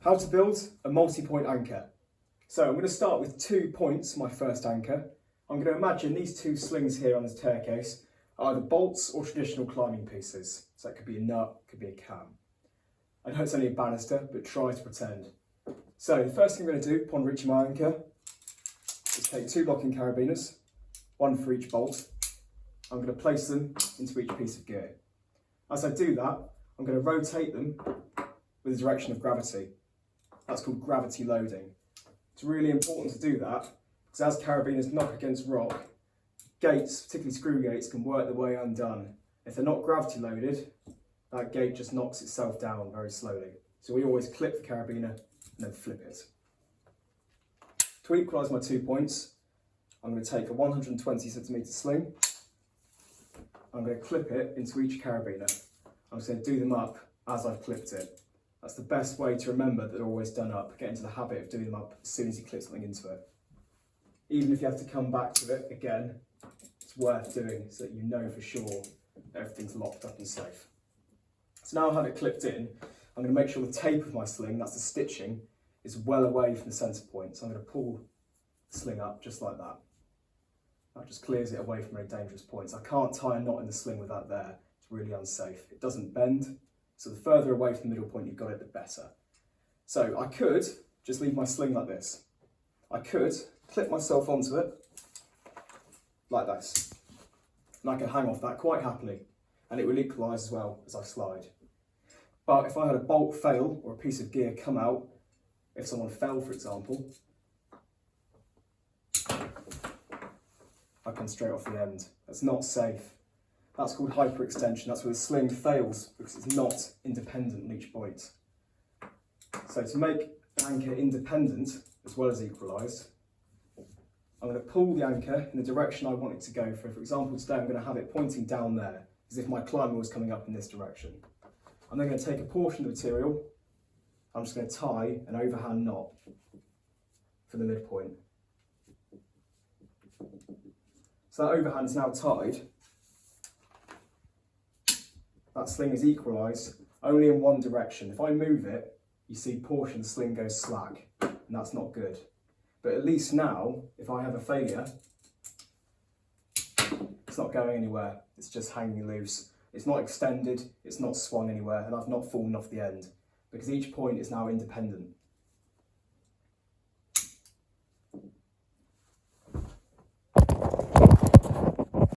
How to build a multi-point anchor. So I'm going to start with 2 points, my first anchor. I'm going to imagine these 2 slings here on the staircase are either bolts or traditional climbing pieces. So it could be a nut, could be a cam. I know it's only a banister, but try to pretend. So the first thing I'm going to do upon reaching my anchor is take 2 locking carabiners, 1 for each bolt. I'm going to place them into each piece of gear. As I do that, I'm going to rotate them with the direction of gravity. That's called gravity loading. It's really important to do that because as carabiners knock against rock, gates, particularly screw gates, can work their way undone. If they're not gravity loaded, that gate just knocks itself down very slowly. So we always clip the carabiner and then flip it. To equalise my 2 points, I'm going to take a 120cm sling. I'm going to clip it into each carabiner. I'm just going to do them up as I've clipped it. That's the best way to remember that they're always done up. Get into the habit of doing them up as soon as you clip something into it. Even if you have to come back to it again, it's worth doing so that you know for sure that everything's locked up and safe. So now I have it clipped in, I'm going to make sure the tape of my sling, that's the stitching, is well away from the centre point. So I'm going to pull the sling up just like that. That just clears it away from any dangerous points. I can't tie a knot in the sling with that there. It's really unsafe. It doesn't bend. So the further away from the middle point you've got it, the better. So I could just leave my sling like this. I could clip myself onto it like this. And I can hang off that quite happily. And it will equalise as well as I slide. But if I had a bolt fail or a piece of gear come out, if someone fell for example, I come straight off the end. That's not safe. That's called hyperextension. That's where the sling fails because it's not independent on each point. So to make the anchor independent as well as equalised, I'm going to pull the anchor in the direction I want it to go. For example, today I'm going to have it pointing down there as if my climber was coming up in this direction. I'm then going to take a portion of the material. I'm just going to tie an overhand knot for the midpoint. So that overhand is now tied. That sling is equalised only in one direction. If I move it, you see portion of the sling goes slack, and that's not good. But at least now, if I have a failure, it's not going anywhere. It's just hanging loose. It's not extended, it's not swung anywhere, and I've not fallen off the end, because each point is now independent.